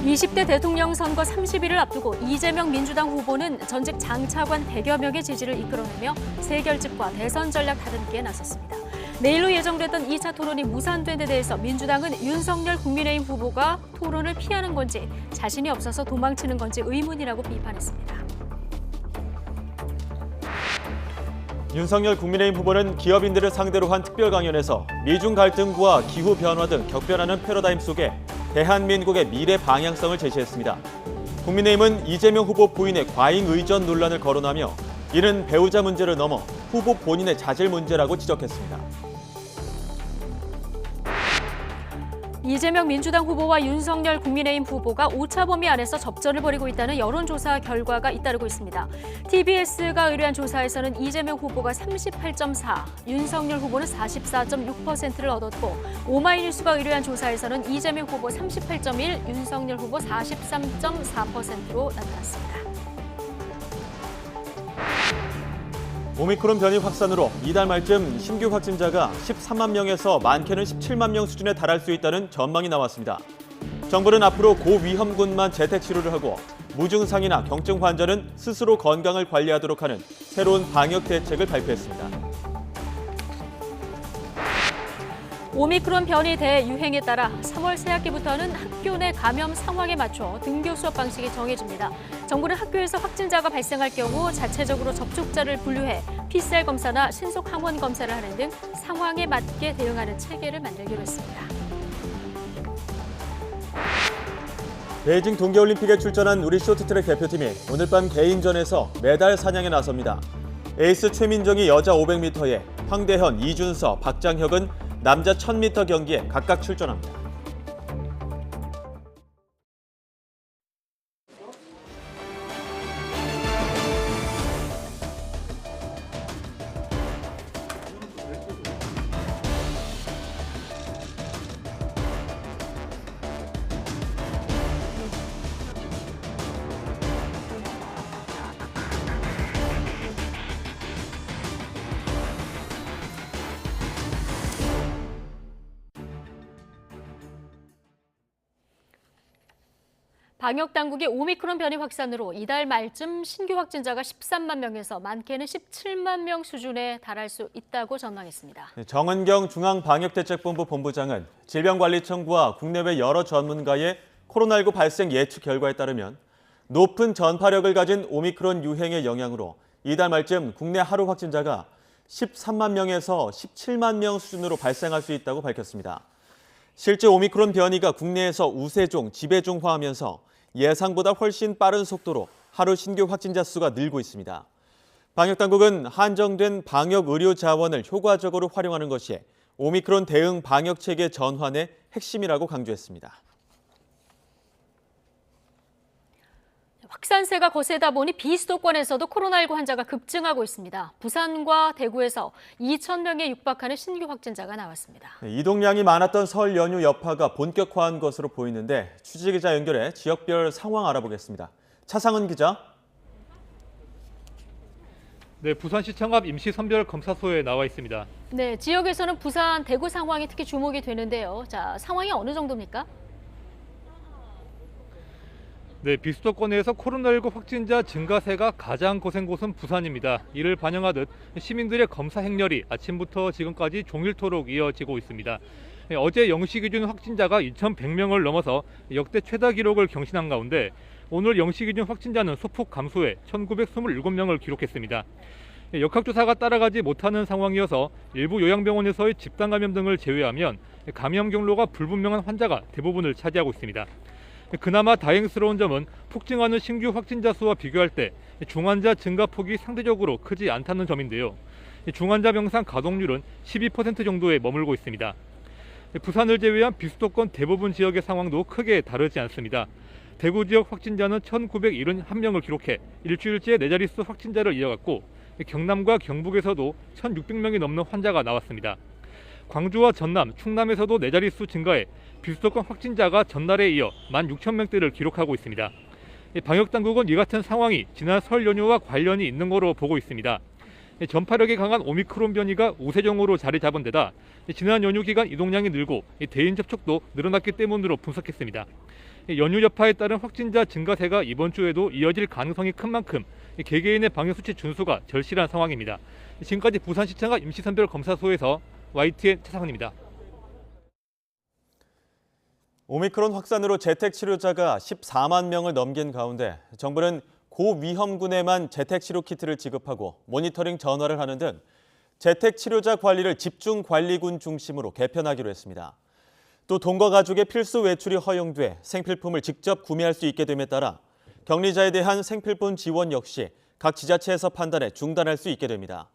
20대 대통령 선거 30일을 앞두고 이재명 민주당 후보는 전직 장차관 100여 명의 지지를 이끌어내며 세결집과 대선 전략 다듬기에 나섰습니다. 내일로 예정됐던 2차 토론이 무산된 데 대해서 민주당은 윤석열 국민의힘 후보가 토론을 피하는 건지 자신이 없어서 도망치는 건지 의문이라고 비판했습니다. 윤석열 국민의힘 후보는 기업인들을 상대로 한 특별 강연에서 미중 갈등과 기후 변화 등 격변하는 패러다임 속에 대한민국의 미래 방향성을 제시했습니다. 국민의힘은 이재명 후보 부인의 과잉 의전 논란을 거론하며 이는 배우자 문제를 넘어 후보 본인의 자질 문제라고 지적했습니다. 이재명 민주당 후보와 윤석열 국민의힘 후보가 오차 범위 안에서 접전을 벌이고 있다는 여론조사 결과가 잇따르고 있습니다. TBS가 의뢰한 조사에서는 이재명 후보가 38.4, 윤석열 후보는 44.6%를 얻었고 오마이뉴스가 의뢰한 조사에서는 이재명 후보 38.1, 윤석열 후보 43.4%로 나타났습니다. 오미크론 변이 확산으로 이달 말쯤 신규 확진자가 13만 명에서 많게는 17만 명 수준에 달할 수 있다는 전망이 나왔습니다. 정부는 앞으로 고위험군만 재택치료를 하고 무증상이나 경증 환자는 스스로 건강을 관리하도록 하는 새로운 방역 대책을 발표했습니다. 오미크론 변이 대유행에 따라 3월 새학기부터는 학교 내 감염 상황에 맞춰 등교 수업 방식이 정해집니다. 정부는 학교에서 확진자가 발생할 경우 자체적으로 접촉자를 분류해 PCR 검사나 신속 항원 검사를 하는 등 상황에 맞게 대응하는 체계를 만들기로 했습니다. 베이징 동계올림픽에 출전한 우리 쇼트트랙 대표팀이 오늘 밤 개인전에서 메달 사냥에 나섭니다. 에이스 최민정이 여자 500m에, 황대현, 이준서, 박장혁은 남자 1000m 경기에 각각 출전합니다. 방역당국이 오미크론 변이 확산으로 이달 말쯤 신규 확진자가 13만 명에서 많게는 17만 명 수준에 달할 수 있다고 전망했습니다. 정은경 중앙방역대책본부 본부장은 질병관리청과 국내외 여러 전문가의 코로나19 발생 예측 결과에 따르면 높은 전파력을 가진 오미크론 유행의 영향으로 이달 말쯤 국내 하루 확진자가 13만 명에서 17만 명 수준으로 발생할 수 있다고 밝혔습니다. 실제 오미크론 변이가 국내에서 우세종, 지배종화하면서 예상보다 훨씬 빠른 속도로 하루 신규 확진자 수가 늘고 있습니다. 방역당국은 한정된 방역 의료 자원을 효과적으로 활용하는 것이 오미크론 대응 방역 체계 전환의 핵심이라고 강조했습니다. 확산세가 거세다 보니 비수도권에서도 코로나19 환자가 급증하고 있습니다. 부산과 대구에서 2,000명에 육박하는 신규 확진자가 나왔습니다. 이동량이 많았던 설 연휴 여파가 본격화한 것으로 보이는데 취재기자 연결해 지역별 상황 알아보겠습니다. 차상은 기자. 네, 부산시청 앞 임시선별검사소에 나와 있습니다. 네, 지역에서는 부산, 대구 상황이 특히 주목이 되는데요. 자, 상황이 어느 정도입니까? 네, 비수도권에서 코로나19 확진자 증가세가 가장 거센 곳은 부산입니다. 이를 반영하듯 시민들의 검사 행렬이 아침부터 지금까지 종일토록 이어지고 있습니다. 어제 영시 기준 확진자가 2,100명을 넘어서 역대 최다 기록을 경신한 가운데 오늘 영시 기준 확진자는 소폭 감소해 1,927명을 기록했습니다. 역학조사가 따라가지 못하는 상황이어서 일부 요양병원에서의 집단 감염 등을 제외하면 감염 경로가 불분명한 환자가 대부분을 차지하고 있습니다. 그나마 다행스러운 점은 폭증하는 신규 확진자 수와 비교할 때 중환자 증가폭이 상대적으로 크지 않다는 점인데요. 중환자 병상 가동률은 12% 정도에 머물고 있습니다. 부산을 제외한 비수도권 대부분 지역의 상황도 크게 다르지 않습니다. 대구 지역 확진자는 1,971명을 기록해 일주일째 네 자릿수 확진자를 이어갔고 경남과 경북에서도 1,600명이 넘는 환자가 나왔습니다. 광주와 전남, 충남에서도 네 자릿수 증가해 비수도권 확진자가 전날에 이어 16,000명대를 기록하고 있습니다. 방역당국은 이 같은 상황이 지난 설 연휴와 관련이 있는 거로 보고 있습니다. 전파력이 강한 오미크론 변이가 우세종으로 자리 잡은 데다 지난 연휴 기간 이동량이 늘고 대인 접촉도 늘어났기 때문으로 분석했습니다. 연휴 여파에 따른 확진자 증가세가 이번 주에도 이어질 가능성이 큰 만큼 개개인의 방역수칙 준수가 절실한 상황입니다. 지금까지 부산시청과 임시선별검사소에서 YTN 차상원입니다. 오미크론 확산으로 재택치료자가 14만 명을 넘긴 가운데 정부는 고위험군에만 재택치료 키트를 지급하고 모니터링 전화를 하는 등 재택치료자 관리를 집중관리군 중심으로 개편하기로 했습니다. 또 돈과 가족의 필수 외출이 허용돼 생필품을 직접 구매할 수 있게 됨에 따라 격리자에 대한 생필품 지원 역시 각 지자체에서 판단해 중단할 수 있게 됩니다.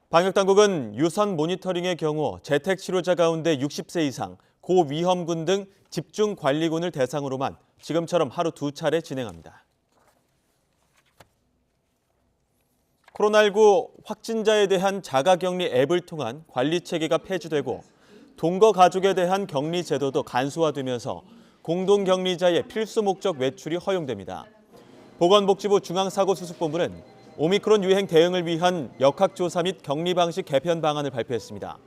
방역당국은 유선 모니터링의 경우 재택치료자 가운데 60세 이상, 고위험군 등 집중관리군을 대상으로만 지금처럼 하루 2차례 진행합니다. 코로나19 확진자에 대한 자가격리 앱을 통한 관리체계가 폐지되고 동거 가족에 대한 격리 제도도 간소화되면서 공동격리자의 필수 목적 외출이 허용됩니다. 보건복지부 중앙사고수습본부는 오미크론 유행 대응을 위한 역학조사 및 격리 방식 개편 방안을 발표했습니다.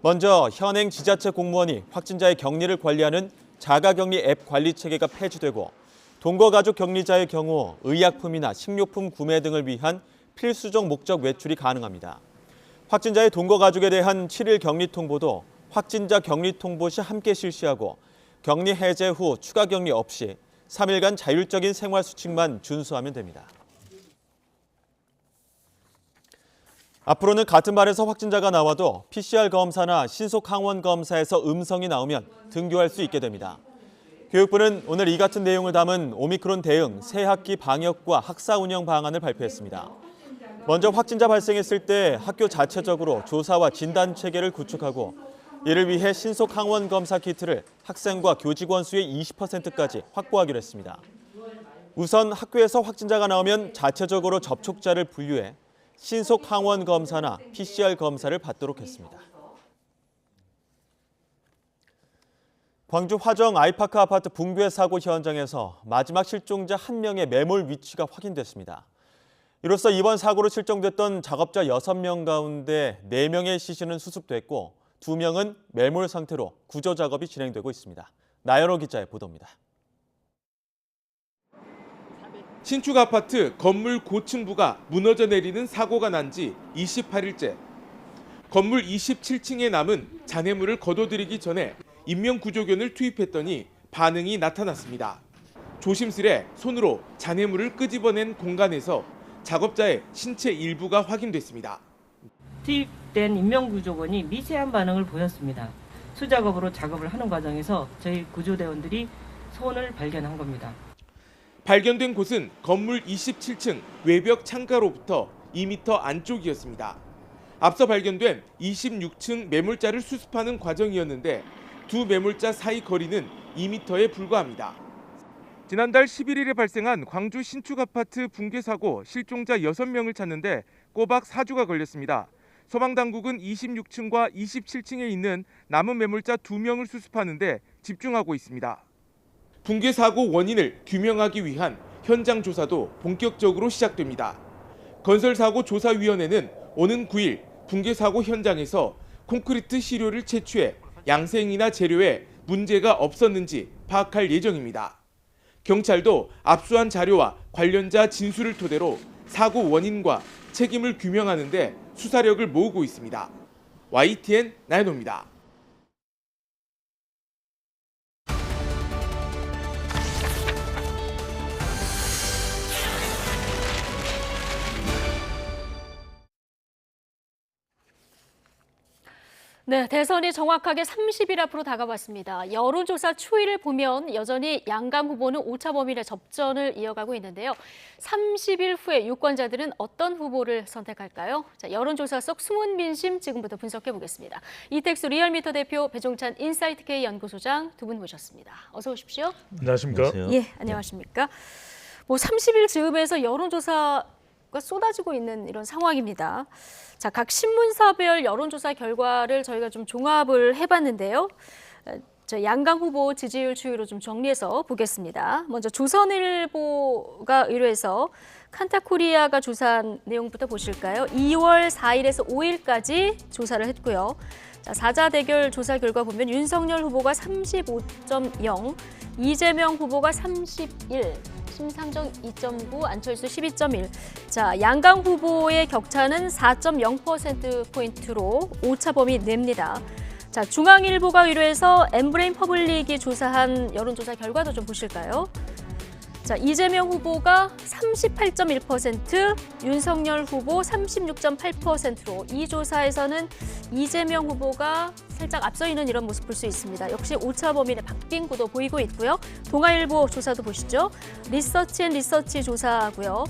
먼저 현행 지자체 공무원이 확진자의 격리를 관리하는 자가격리 앱 관리체계가 폐지되고 동거가족 격리자의 경우 의약품이나 식료품 구매 등을 위한 필수적 목적 외출이 가능합니다. 확진자의 동거가족에 대한 7일 격리 통보도 확진자 격리 통보 시 함께 실시하고 격리 해제 후 추가 격리 없이 3일간 자율적인 생활 수칙만 준수하면 됩니다. 앞으로는 같은 발에서 확진자가 나와도 PCR 검사나 신속 항원 검사에서 음성이 나오면 등교할 수 있게 됩니다. 교육부는 오늘 이 같은 내용을 담은 오미크론 대응 새학기 방역과 학사 운영 방안을 발표했습니다. 먼저 확진자 발생했을 때 학교 자체적으로 조사와 진단 체계를 구축하고 이를 위해 신속 항원 검사 키트를 학생과 교직원 수의 20%까지 확보하기로 했습니다. 우선 학교에서 확진자가 나오면 자체적으로 접촉자를 분류해 신속 항원 검사나 PCR 검사를 받도록 했습니다. 광주 화정 아이파크 아파트 붕괴 사고 현장에서 마지막 실종자 1명의 매몰 위치가 확인됐습니다. 이로써 이번 사고로 실종됐던 작업자 6명 가운데 4명의 시신은 수습됐고 2명은 매몰 상태로 구조 작업이 진행되고 있습니다. 나연호 기자의 보도입니다. 신축 아파트 건물 고층부가 무너져 내리는 사고가 난 지 28일째. 건물 27층에 남은 잔해물을 거둬들이기 전에 인명구조견을 투입했더니 반응이 나타났습니다. 조심스레 손으로 잔해물을 끄집어낸 공간에서 작업자의 신체 일부가 확인됐습니다. 투입된 인명구조견이 미세한 반응을 보였습니다. 수작업으로 작업을 하는 과정에서 저희 구조대원들이 손을 발견한 겁니다. 발견된 곳은 건물 27층 외벽 창가로부터 2m 안쪽이었습니다. 앞서 발견된 26층 매물자를 수습하는 과정이었는데 두 매물자 사이 거리는 2m에 불과합니다. 지난달 11일에 발생한 광주 신축 아파트 붕괴 사고 실종자 6명을 찾는데 꼬박 4주가 걸렸습니다. 소방당국은 26층과 27층에 있는 남은 매물자 2명을 수습하는 데 집중하고 있습니다. 붕괴 사고 원인을 규명하기 위한 현장 조사도 본격적으로 시작됩니다. 건설사고조사위원회는 오는 9일 붕괴 사고 현장에서 콘크리트 시료를 채취해 양생이나 재료에 문제가 없었는지 파악할 예정입니다. 경찰도 압수한 자료와 관련자 진술을 토대로 사고 원인과 책임을 규명하는 데 수사력을 모으고 있습니다. YTN 나연호입니다. 네, 대선이 정확하게 30일 앞으로 다가왔습니다. 여론조사 추이를 보면 여전히 양강 후보는 오차 범위 내 접전을 이어가고 있는데요. 30일 후에 유권자들은 어떤 후보를 선택할까요? 자, 여론조사 속 숨은 민심 지금부터 분석해 보겠습니다. 이택수 리얼미터 대표, 배종찬 인사이트K 연구소장 두 분 모셨습니다. 어서 오십시오. 안녕하십니까? 예, 안녕하십니까? 30일 즈음에서 여론조사가 쏟아지고 있는 이런 상황입니다. 자, 각 신문사별 여론조사 결과를 저희가 좀 종합을 해봤는데요. 저 양강 후보 지지율 추이로 좀 정리해서 보겠습니다. 먼저 조선일보가 의뢰해서 칸타코리아가 조사한 내용부터 보실까요? 2월 4일에서 5일까지 조사를 했고요. 자, 사자 대결 조사 결과 보면 윤석열 후보가 35.0, 이재명 후보가 31, 심상정 2.9, 안철수 12.1. 자, 양강 후보의 격차는 4.0%포인트로 오차 범위 냅니다. 자, 중앙일보가 의뢰해서 엠브레인 퍼블릭이 조사한 여론조사 결과도 좀 보실까요? 자, 이재명 후보가 38.1%, 윤석열 후보 36.8%로 이 조사에서는 이재명 후보가 살짝 앞서 있는 이런 모습 볼 수 있습니다. 역시 오차 범위 내 바뀐 구도 보이고 있고요. 동아일보 조사도 보시죠. 리서치 조사고요.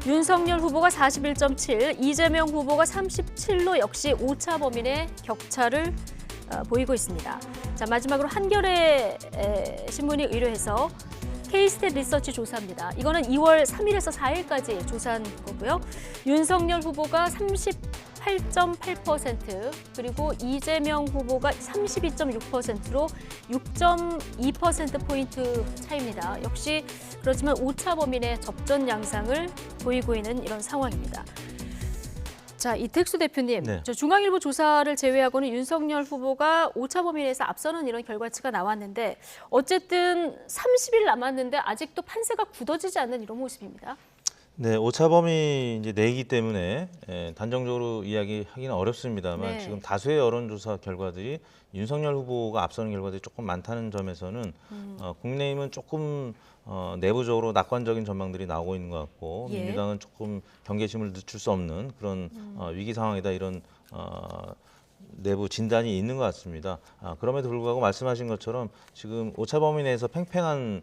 윤석열 후보가 41.7, 이재명 후보가 37로 역시 오차 범위 내 격차를 보이고 있습니다. 자, 마지막으로 한겨레 신문이 의뢰해서 K스탯 리서치 조사입니다. 이거는 2월 3일에서 4일까지 조사한 거고요. 윤석열 후보가 38.8%, 그리고 이재명 후보가 32.6%로 6.2%포인트 차이입니다. 역시 그렇지만 오차 범위 내 접전 양상을 보이고 있는 이런 상황입니다. 자, 이택수 대표님, 네. 저 중앙일보 조사를 제외하고는 윤석열 후보가 오차 범위 내에서 앞서는 이런 결과치가 나왔는데 어쨌든 30일 남았는데 아직도 판세가 굳어지지 않는 이런 모습입니다. 네, 오차 범위 이제 내기 때문에 단정적으로 이야기하기는 어렵습니다만 네. 지금 다수의 여론조사 결과들이 윤석열 후보가 앞서는 결과들이 조금 많다는 점에서는 국민의힘은 조금 내부적으로 낙관적인 전망들이 나오고 있는 것 같고 예. 민주당은 조금 경계심을 늦출 수 없는 그런 위기 상황이다 이런 내부 진단이 있는 것 같습니다. 그럼에도 불구하고 말씀하신 것처럼 지금 오차 범위 내에서 팽팽한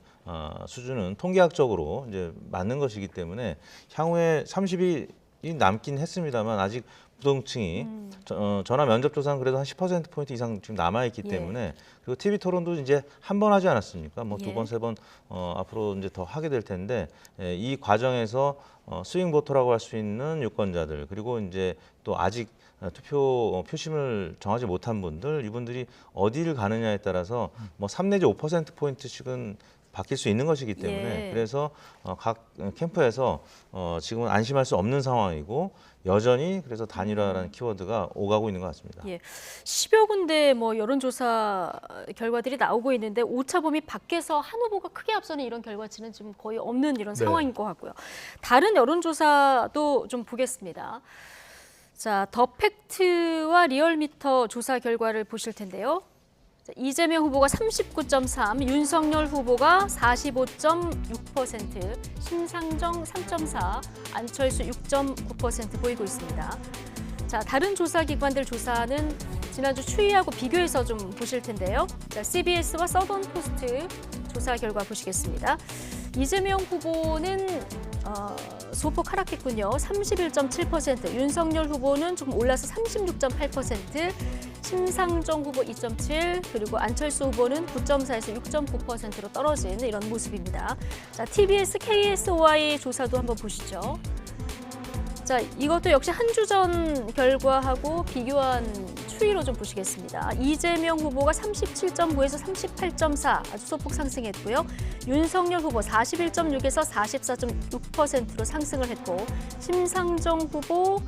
수준은 통계학적으로 이제 맞는 것이기 때문에 향후에 30일이 남긴 했습니다만 아직 부동층이 전화 면접 조사는 그래도 한 10%포인트 이상 지금 남아있기 예. 때문에 그리고 TV 토론도 이제 한 번 하지 않았습니까? 뭐 두 예. 번, 세 번 앞으로 이제 더 하게 될 텐데 이 과정에서 스윙 보터라고 할 수 있는 유권자들 그리고 이제 또 아직 투표 표심을 정하지 못한 분들 이분들이 어디를 가느냐에 따라서 뭐 3 내지 5%포인트씩은 바뀔 수 있는 것이기 때문에 예. 그래서 각 캠프에서 지금은 안심할 수 없는 상황이고 여전히 그래서 단일화라는 키워드가 오가고 있는 것 같습니다. 예, 10여 군데 뭐 여론조사 결과들이 나오고 있는데 오차 범위 밖에서 한 후보가 크게 앞서는 이런 결과치는 지금 거의 없는 이런 네. 상황인 것 같고요. 다른 여론조사도 좀 보겠습니다. 자, 더 팩트와 리얼미터 조사 결과를 보실 텐데요. 자, 이재명 후보가 39.3, 윤석열 후보가 45.6%, 심상정 3.4, 안철수 6.9% 보이고 있습니다. 자, 다른 조사 기관들 조사는 지난주 추이하고 비교해서 좀 보실 텐데요. 자, CBS와 서던포스트 조사 결과 보시겠습니다. 이재명 후보는 소폭 하락했군요. 31.7%, 윤석열 후보는 조금 올라서 36.8%, 심상정 후보 2.7, 그리고 안철수 후보는 9.4에서 6.9%로 떨어진 이런 모습입니다. 자, TBS KSOI 조사도 한번 보시죠. 자, 이것도 역시 한 주 전 결과하고 비교한 추이로 좀 보시겠습니다. 이재명 후보가 37.9에서 38.4 아주 소폭 상승했고요. 윤석열 후보 41.6에서 44.6%로 상승을 했고 심상정 후보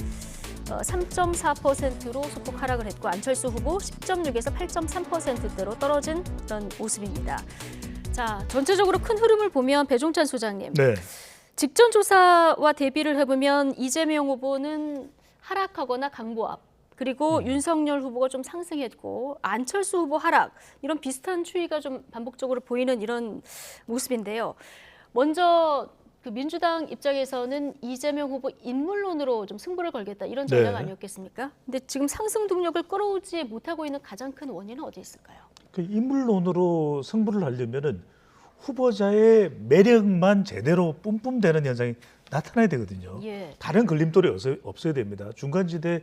3.4%로 소폭 하락을 했고 안철수 후보 10.6에서 8.3%대로 떨어진 그런 모습입니다. 자, 전체적으로 큰 흐름을 보면 배종찬 소장님. 네. 직전 조사와 대비를 해보면 이재명 후보는 하락하거나 강보합, 그리고 윤석열 후보가 좀 상승했고 안철수 후보 하락, 이런 비슷한 추이가 좀 반복적으로 보이는 이런 모습인데요. 먼저 그 민주당 입장에서는 이재명 후보 인물론으로 좀 승부를 걸겠다 이런 전략 네. 아니었겠습니까? 근데 지금 상승 동력을 끌어오지 못하고 있는 가장 큰 원인은 어디 있을까요? 그 인물론으로 승부를 하려면은 후보자의 매력만 제대로 뿜뿜되는 현상이 나타나야 되거든요. 예. 다른 걸림돌이 없어야 됩니다. 중간지대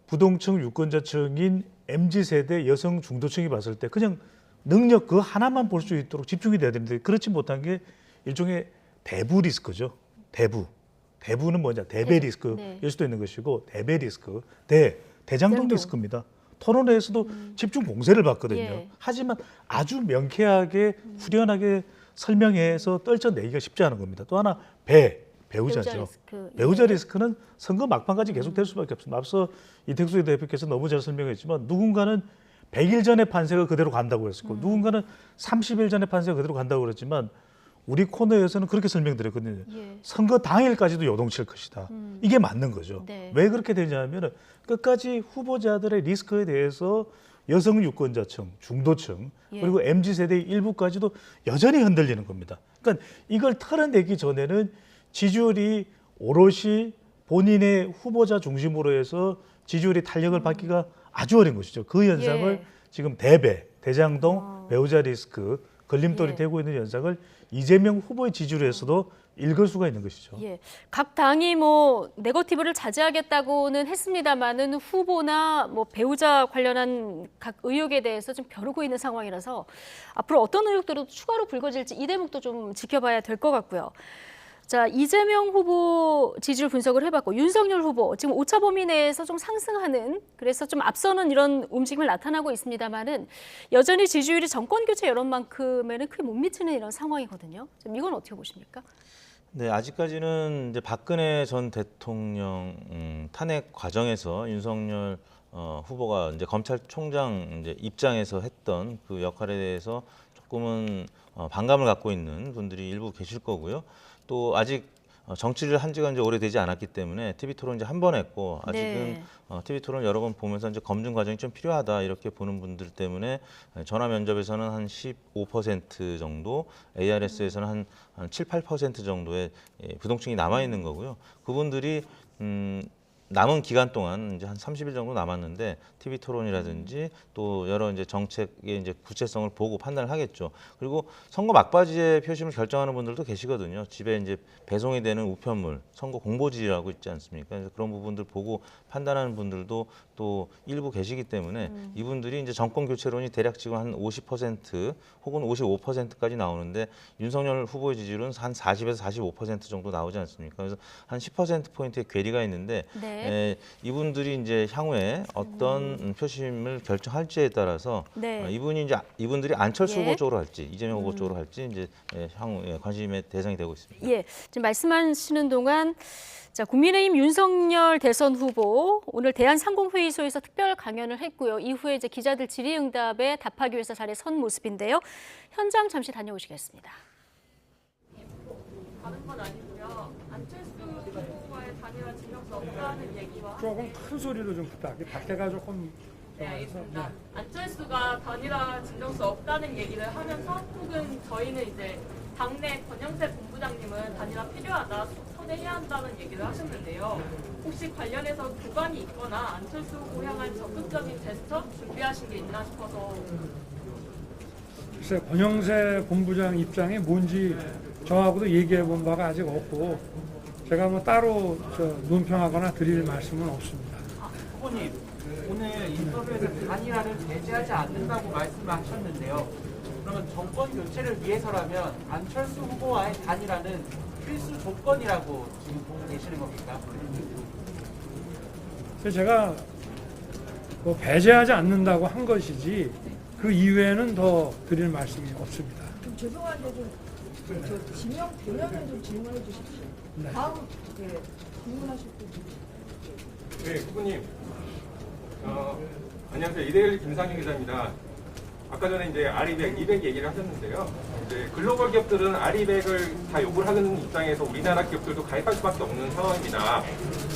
부동층 유권자층인 MZ세대 여성 중도층이 봤을 때 그냥 능력 그 하나만 볼 수 있도록 집중이 돼야 되는데 그렇지 못한 게 일종의 대부 리스크죠. 대부는 뭐냐? 대배 리스크일 네. 수도 있는 것이고 대배 리스크, 대장동 대장동. 리스크입니다. 토론회에서도 집중 공세를 받거든요. 예. 하지만 아주 명쾌하게 후련하게 설명해서 떨쳐내기가 쉽지 않은 겁니다. 또 하나 배우자죠. 배우자 리스크. 배우자 리스크는 선거 막판까지 계속될 수밖에 없습니다. 앞서 이택수 대표께서 너무 잘 설명했지만 누군가는 100일 전에 판세가 그대로 간다고 했었고 누군가는 30일 전에 판세가 그대로 간다고 그랬지만 우리 코너에서는 그렇게 설명드렸거든요. 예. 선거 당일까지도 요동칠 것이다. 이게 맞는 거죠. 네. 왜 그렇게 되냐면 끝까지 후보자들의 리스크에 대해서 여성 유권자층, 중도층 예. 그리고 MZ세대의 일부까지도 여전히 흔들리는 겁니다. 그러니까 이걸 털어내기 전에는 지지율이 오롯이 본인의 후보자 중심으로 해서 지지율이 탄력을 받기가 아주 어려운 것이죠. 그 현상을 예. 지금 대장동, 배우자 리스크, 걸림돌이 예. 되고 있는 현상을 이재명 후보의 지지율에서도 읽을 수가 있는 것이죠. 예, 각 당이 뭐 네거티브를 자제하겠다고는 했습니다만은 후보나 뭐 배우자 관련한 각 의혹에 대해서 좀 벼르고 있는 상황이라서 앞으로 어떤 의혹들도 추가로 불거질지 이 대목도 좀 지켜봐야 될 것 같고요. 자, 이재명 후보 지지율 분석을 해봤고 윤석열 후보 지금 오차 범위 내에서 좀 상승하는 그래서 좀 앞서는 이런 움직임을 나타나고 있습니다만은 여전히 지지율이 정권 교체 여론만큼에는 크게 못 미치는 이런 상황이거든요. 좀 이건 어떻게 보십니까? 네, 아직까지는 이제 박근혜 전 대통령 탄핵 과정에서 윤석열 후보가 이제 검찰총장 이제 입장에서 했던 그 역할에 대해서 조금은 반감을 갖고 있는 분들이 일부 계실 거고요. 또 아직 정치를 한 지가 이제 오래되지 않았기 때문에 TV 토론 이제 한 번 했고 아직은 네. TV 토론 여러 번 보면서 이제 검증 과정이 좀 필요하다 이렇게 보는 분들 때문에 전화 면접에서는 한 15% 정도, ARS에서는 한 7, 8% 정도의 부동층이 남아 있는 거고요. 그분들이 남은 기간 동안 이제 한 30일 정도 남았는데 TV 토론이라든지 또 여러 이제 정책의 이제 구체성을 보고 판단을 하겠죠. 그리고 선거 막바지에 표심을 결정하는 분들도 계시거든요. 집에 이제 배송이 되는 우편물, 선거 공보지라고 있지 않습니까? 그래서 그런 부분들 보고 판단하는 분들도 또 일부 계시기 때문에 이분들이 이제 정권 교체론이 대략 지금 한 50% 혹은 55%까지 나오는데 윤석열 후보의 지지율은 한 40에서 45% 정도 나오지 않습니까? 그래서 한 10% 포인트의 괴리가 있는데 네. 이분들이 이제 향후에 어떤 표심을 결정할지에 따라서 네. 이분들이 안철수 예. 후보 쪽으로 할지 이재명 후보 쪽으로 할지 이제 향후 관심의 대상이 되고 있습니다. 예, 지금 말씀하시는 동안 자, 국민의힘 윤석열 대선 후보 오늘 대한상공회의소에서 특별 강연을 했고요. 이후에 이제 기자들 질의응답에 답하기 위해서 자리에 선 모습인데요. 현장 잠시 다녀오시겠습니다. 다른 건 아니고요. 안철수 후보와의 단일화 진영수 없다는 얘기와 조금 큰 소리로 좀 부탁해. 밖에가 조금. 네, 알겠습니다. 안철수가 단일화 진정수 없다는 얘기를 하면서 혹은 저희는 이제 당내 권영세 본부장님은 단일화 필요하다, 선회해야 한다는 얘기를 하셨는데요. 혹시 관련해서 교감이 있거나 안철수 후보 향한 적극적인 제스처 준비하신 게 있나 싶어서. 글쎄, 권영세 본부장 입장이 뭔지 저하고도 얘기해 본 바가 아직 없고 제가 뭐 따로 논평하거나 드릴 말씀은 없습니다. 후보님, 오늘 인터뷰에서 단일화를 제재하지 않는다고 말씀하셨는데요. 그러면 정권 교체를 위해서라면 안철수 후보와의 단일화는 필수 조건이라고 지금 보고 계시는 겁니까? 그래서 제가 뭐 배제하지 않는다고 한 것이지 그 이외에는 더 드릴 말씀이 없습니다. 좀 죄송한데 저 지명 대면을 좀 질문해 주십시오. 네. 다음 질문하실 분. 네, 후보님. 안녕하세요. 이데일리 김상현 기자입니다. 아까 전에 이제 아리백, 이백 얘기를 하셨는데요. 이제 글로벌 기업들은 아리백을 다 요구를 하는 입장에서 우리나라 기업들도 가입할 수밖에 없는 상황입니다.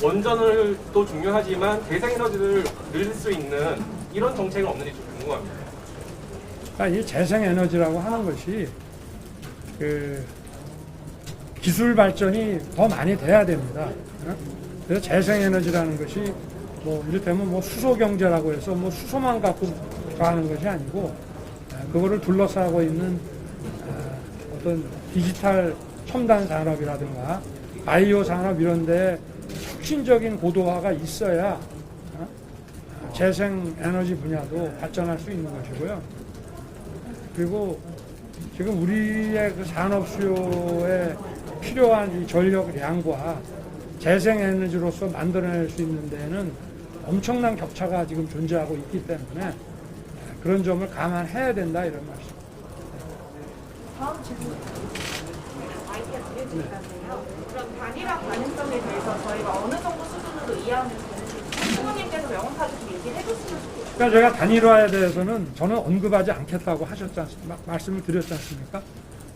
원전을 또 중요하지만 재생에너지를 늘릴 수 있는 이런 정책은 없는지 좀 궁금합니다. 그러니까 이 재생에너지라고 하는 것이 그 기술 발전이 더 많이 돼야 됩니다. 그래서 재생에너지라는 것이 뭐 이를테면 뭐 수소 경제라고 해서 뭐 수소만 갖고 가는 것이 아니고 그거를 둘러싸고 있는 어떤 디지털 첨단 산업이라든가 바이오 산업 이런 데 혁신적인 고도화가 있어야 재생에너지 분야도 발전할 수 있는 것이고요. 그리고 지금 우리의 그 산업 수요에 필요한 이 전력량과 재생에너지로서 만들어낼 수 있는 데는 엄청난 격차가 지금 존재하고 있기 때문에 그런 점을 감안해야 된다 이런 말씀. 다음 질문. 아이디어 드릴 건데요. 그럼 단일화 가능성에 대해서 저희가 어느 정도 수준으로 이해하면 되는지 부모님께서 명확하게 좀 얘기를 해줬으면 좋겠어요. 그러니까 제가 단일화에 대해서는 저는 언급하지 않겠다고 하셨지 않습니까? 말씀을 드렸지 않습니까?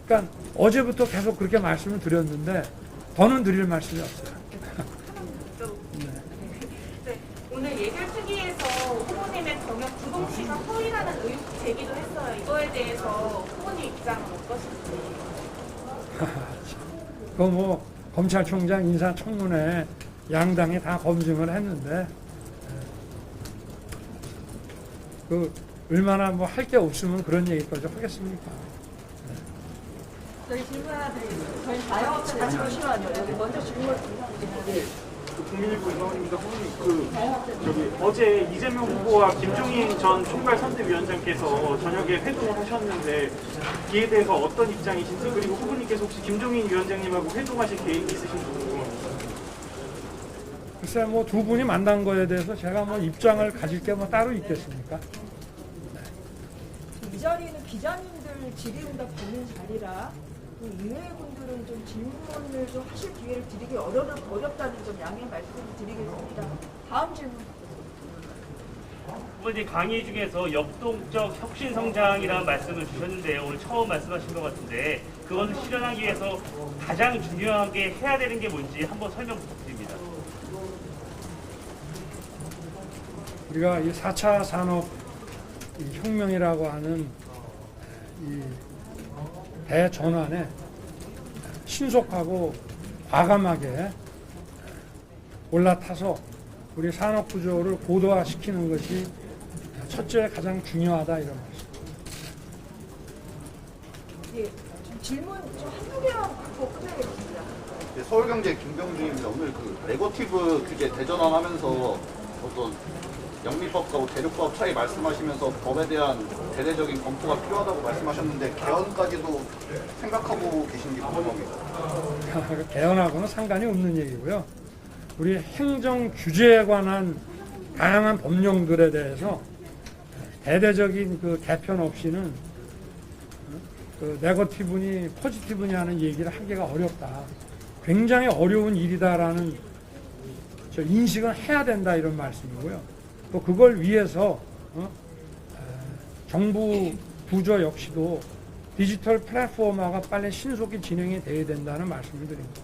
그러니까 어제부터 계속 그렇게 말씀을 드렸는데 더는 드릴 말씀이 없어요. 네. 오늘 예결 특위에서 후보님의 경력 부동시가 허위라는 의혹 제기도 했어요. 이거에 대해서 후보님 입장은 어떠신지? 그 뭐 검찰총장 인사청문회 양당이 다 검증을 했는데 그 얼마나 뭐 할 게 없으면 그런 얘기까지 하겠습니까? 저희 질문 하나 드리겠습니다. 저희 자영업자 잠시만요. 여기 먼저 질문 드리겠습니다. 국민일보 이광훈입니다. 후보님, 어제 이재명 후보와 김종인 전 총괄선대위원장께서 저녁에 회동을 하셨는데 이에 대해서 어떤 입장이신지, 그리고 후보님께서 혹시 김종인 위원장님하고 회동하실 계획이 있으신지 궁금합니다. 글쎄 뭐 두 분이 만난 거에 대해서 제가 뭐 입장을 가질 게 뭐 따로 있겠습니까? 이 자리는 기자님들 질의응답 받는 자리라 이외의 분들은 좀 질문을 좀 하실 기회를 드리기 어렵다는 점 양해 말씀을 드리겠습니다. 다음 질문. 후보님 강의 중에서 역동적 혁신 성장이라는 말씀을 주셨는데 오늘 처음 말씀하신 것 같은데 그것을 실현하기 위해서 가장 중요하게 해야 되는 게 뭔지 한번 설명 부탁드립니다. 우리가 이 4차 산업 혁명이라고 하는 이 대전환에 신속하고 과감하게 올라타서 우리 산업 구조를 고도화시키는 것이 첫째 가장 중요하다 이런 말씀. 예, 질문 좀 한두 개만 받고 끝내겠습니다. 네, 서울경제 김병준입니다. 오늘 그 네거티브 규제 대전환하면서 어떤 영미법과 대륙법 차이 말씀하시면서 법에 대한 대대적인 검토가 필요하다고 말씀하셨는데 개헌까지도 생각하고 계신지 궁금합니다. 개헌하고는 상관이 없는 얘기고요. 우리 행정 규제에 관한 다양한 법령들에 대해서 대대적인 그 개편 없이는 그 네거티브니 포지티브니 하는 얘기를 하기가 어렵다. 굉장히 어려운 일이다라는 저 인식은 해야 된다 이런 말씀이고요. 또 그걸 위해서 정부 부조 역시도 디지털 플랫폼화가 빨리 신속히 진행이 돼야 된다는 말씀을 드립니다.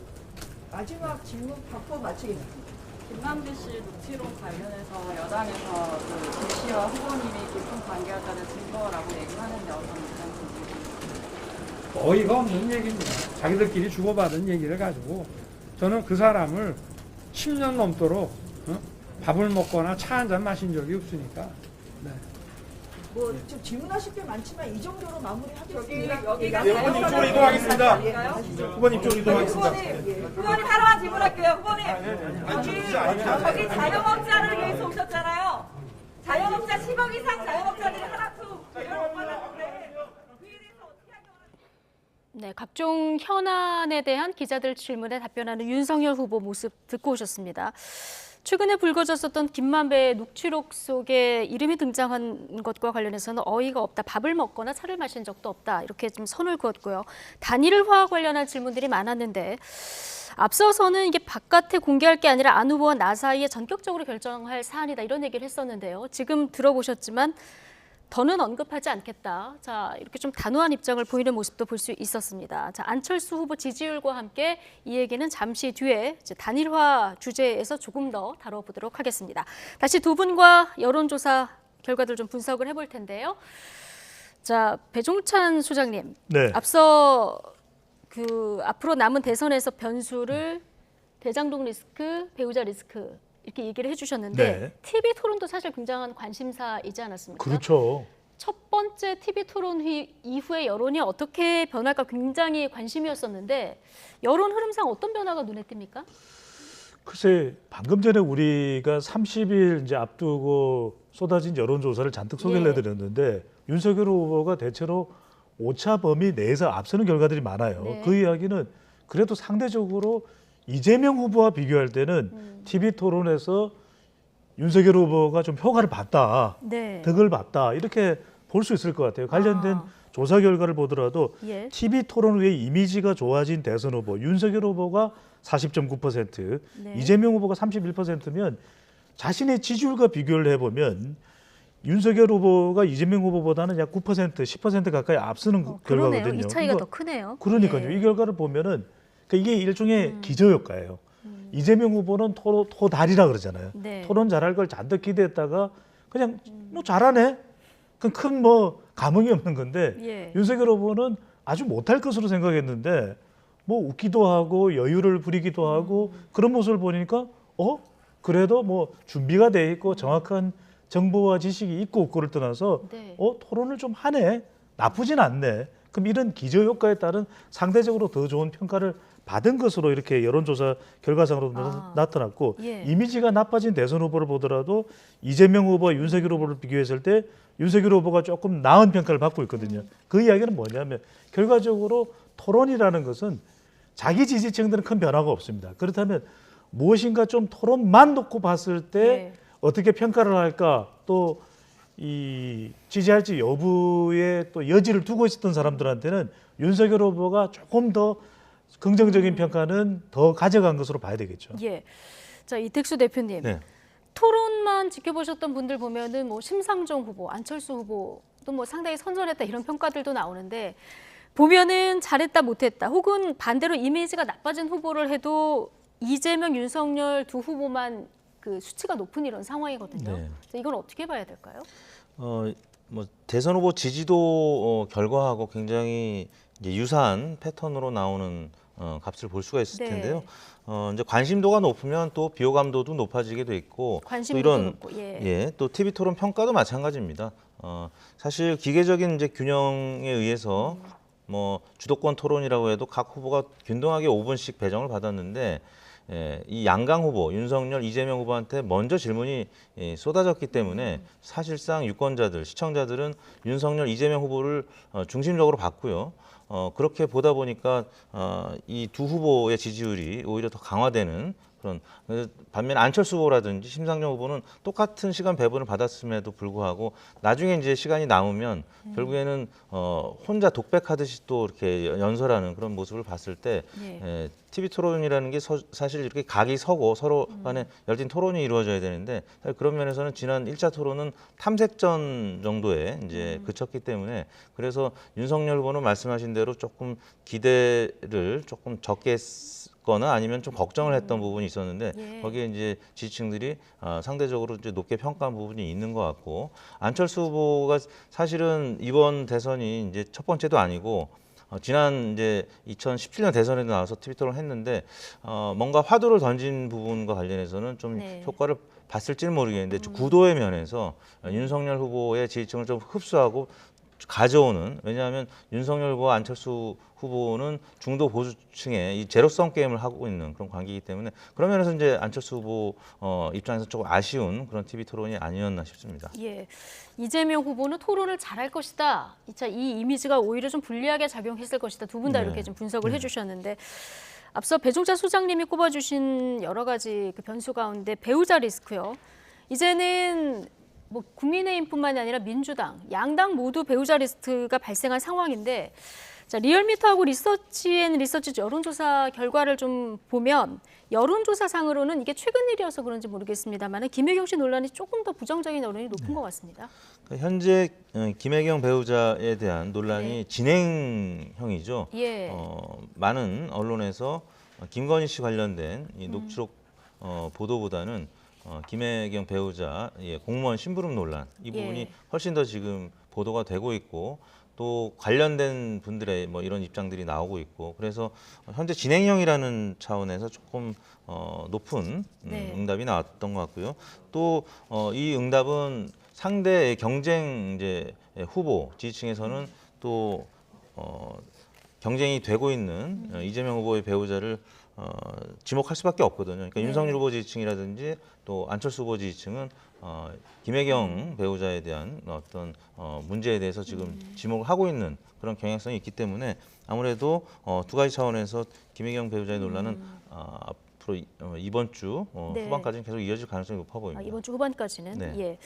마지막 질문 받고 마치겠습니다. 김남기 씨 녹취록 관련해서 여당에서 김 씨와 후보님이 깊은 관계였다는 증거라고 얘기하는데 어떤 입장이신지. 어이가 없는 얘기입니다. 자기들끼리 주고받은 얘기를 가지고 저는 그 사람을 10년 넘도록 밥을 먹거나 차 한 잔 마신 적이 없으니까. 네. 뭐 좀 질문하실 게 많지만 이 정도로 마무리하겠습니다. 여기가 후보님 이쪽으로 이동하겠습니다. 후보님 이쪽으로 이동하겠습니다. 후보님 하나만 질문할게요. 후보님 저기 자영업자를 위해서 오셨잖아요. 자영업자 10억 이상 자영업자들이 하나도 배려를 못 받았는데 그에 대해서 어떻게 하려고 네, 각종 현안에 대한 기자들 질문에 답변하는 윤석열 후보 모습 듣고 오셨습니다. 최근에 불거졌었던 김만배의 녹취록 속에 이름이 등장한 것과 관련해서는 어이가 없다, 밥을 먹거나 차를 마신 적도 없다 이렇게 좀 선을 그었고요. 단일화 관련한 질문들이 많았는데 앞서서는 이게 바깥에 공개할 게 아니라 안 후보와 나 사이에 전격적으로 결정할 사안이다 이런 얘기를 했었는데요. 지금 들어보셨지만 더는 언급하지 않겠다. 자, 이렇게 좀 단호한 입장을 보이는 모습도 볼 수 있었습니다. 자, 안철수 후보 지지율과 함께 이 얘기는 잠시 뒤에 이제 단일화 주제에서 조금 더 다뤄보도록 하겠습니다. 다시 두 분과 여론조사 결과들 좀 분석을 해볼 텐데요. 자, 배종찬 소장님. 네. 앞서 그 앞으로 남은 대선에서 변수를 대장동 리스크, 배우자 리스크 이렇게 얘기를 해주셨는데 네. TV 토론도 사실 굉장한 관심사이지 않았습니까? 그렇죠. 첫 번째 TV 토론회 이후에 여론이 어떻게 변할까 굉장히 관심이었었는데 여론 흐름상 어떤 변화가 눈에 띕니까? 글쎄 방금 전에 우리가 30일 이제 앞두고 쏟아진 여론조사를 잔뜩 소개를 해드렸는데 윤석열 후보가 대체로 오차 범위 내에서 앞서는 결과들이 많아요. 네. 그 이야기는 그래도 상대적으로 이재명 후보와 비교할 때는 TV 토론에서 윤석열 후보가 좀 효과를 봤다, 네. 덕을 봤다 이렇게 볼 수 있을 것 같아요. 관련된 조사 결과를 보더라도 예. TV 토론 후에 이미지가 좋아진 대선 후보 윤석열 후보가 40.9%, 네. 이재명 후보가 31%면 자신의 지지율과 비교를 해보면 윤석열 후보가 이재명 후보보다는 약 9%, 10% 가까이 앞서는 그러네요. 결과거든요. 이 차이가 더 크네요. 그러니까요. 예. 이 결과를 보면은 그러니까 이게 일종의 기저효과예요. 이재명 후보는 토달이라 그러잖아요. 네. 토론 잘할 걸 잔뜩 기대했다가 그냥 뭐 잘하네. 그건 큰 뭐 감흥이 없는 건데 예. 윤석열 후보는 아주 못할 것으로 생각했는데 뭐 웃기도 하고 여유를 부리기도 하고 그런 모습을 보니까 그래도 뭐 준비가 돼 있고 정확한 정보와 지식이 있고 없고를 떠나서 네. 토론을 좀 하네. 나쁘진 않네. 그럼 이런 기저효과에 따른 상대적으로 더 좋은 평가를 받은 것으로 이렇게 여론조사 결과상으로 나타났고 예. 이미지가 나빠진 대선 후보를 보더라도 이재명 후보와 윤석열 후보를 비교했을 때 윤석열 후보가 조금 나은 평가를 받고 있거든요. 그 이야기는 뭐냐면 결과적으로 토론이라는 것은 자기 지지층들은 큰 변화가 없습니다. 그렇다면 무엇인가 좀 토론만 놓고 봤을 때 네. 어떻게 평가를 할까 또 이 지지할지 여부에 또 여지를 두고 있었던 사람들한테는 윤석열 후보가 조금 더 긍정적인 평가는 더 가져간 것으로 봐야 되겠죠. 예. 자, 이택수 대표님. 네. 토론만 지켜보셨던 분들 보면은 뭐 심상정 후보, 안철수 후보도 뭐 상당히 선전했다 이런 평가들도 나오는데 보면은 잘했다 못했다 혹은 반대로 이미지가 나빠진 후보를 해도 이재명, 윤석열 두 후보만 그 수치가 높은 이런 상황이거든요. 네. 그래서 이걸 어떻게 봐야 될까요? 뭐 대선 후보 지지도 결과하고 굉장히 이제 유사한 패턴으로 나오는 값을 볼 수가 있을 네. 텐데요. 이제 관심도가 높으면 또 비호감도도 높아지게 돼 있고 또 관심도도 이런 높고, 예. 또 TV 토론 평가도 마찬가지입니다. 사실 기계적인 이제 균형에 의해서 뭐 주도권 토론이라고 해도 각 후보가 균등하게 5분씩 배정을 받았는데 이 양강 후보 윤석열, 이재명 후보한테 먼저 질문이 쏟아졌기 때문에 사실상 유권자들, 시청자들은 윤석열, 이재명 후보를 중심적으로 봤고요. 그렇게 보다 보니까 이 두 후보의 지지율이 오히려 더 강화되는 그런 반면 안철수 후보라든지 심상정 후보는 똑같은 시간 배분을 받았음에도 불구하고 나중에 이제 시간이 남으면 결국에는 혼자 독백하듯이 또 이렇게 연설하는 그런 모습을 봤을 때 TV 토론이라는 게 사실 이렇게 각이 서고 서로 간에 열띤 토론이 이루어져야 되는데 사실 그런 면에서는 지난 1차 토론은 탐색전 정도에 이제 그쳤기 때문에 그래서 윤석열 후보는 말씀하신 대로 조금 기대를 조금 적게 거나 아니면 좀 걱정을 했던 부분이 있었는데 거기에 이제 지지층들이 상대적으로 이제 높게 평가한 부분이 있는 것 같고 안철수 후보가 사실은 이번 대선이 이제 첫 번째도 아니고 지난 이제 2017년 대선에도 나와서 TV 토론을 했는데 뭔가 화두를 던진 부분과 관련해서는 좀 효과를 봤을지는 모르겠는데 구도의 면에서 윤석열 후보의 지지층을 좀 흡수하고 가져오는 왜냐하면 윤석열 후보와 안철수 후보는 중도 보수층의 이 제로섬 게임을 하고 있는 그런 관계이기 때문에 그런 면에서 이제 안철수 후보 입장에서 조금 아쉬운 그런 TV 토론이 아니었나 싶습니다. 예, 이재명 후보는 토론을 잘할 것이다. 이 이미지가 오히려 좀 불리하게 작용했을 것이다. 두 분 다 이렇게 좀 분석을 해주셨는데 앞서 배종찬 소장님이 꼽아주신 여러 가지 그 변수 가운데 배우자 리스크요. 이제는 뭐 국민의힘뿐만이 아니라 민주당, 양당 모두 배우자 리스크가 발생한 상황인데 자, 리얼미터하고 리서치앤리서치 여론조사 결과를 좀 보면 여론조사상으로는 이게 최근 일이어서 그런지 모르겠습니다만 김혜경 씨 논란이 조금 더 부정적인 여론이 높은 것 같습니다. 현재 김혜경 배우자에 대한 논란이 진행형이죠. 예. 많은 언론에서 김건희 씨 관련된 이 녹취록 보도보다는 김혜경 배우자 공무원 심부름 논란 이 부분이 훨씬 더 지금 보도가 되고 있고 또 관련된 분들의 뭐 이런 입장들이 나오고 있고 그래서 현재 진행형이라는 차원에서 조금 높은 응답이 나왔던 것 같고요. 또 이 응답은 상대 경쟁 이제 후보 지지층에서는 또 경쟁이 되고 있는 이재명 후보의 배우자를 지목할 수밖에 없거든요. 그러니까 윤석열 후보 지지층이라든지 또 안철수 후보 지지층은 김혜경 배우자에 대한 어떤 문제에 대해서 지금 지목을 하고 있는 그런 경향성이 있기 때문에 아무래도 두 가지 차원에서 김혜경 배우자의 논란은 앞으로 이번 주 네. 후반까지는 계속 이어질 가능성이 높아 보입니다. 이번 주 후반까지는 네. 예.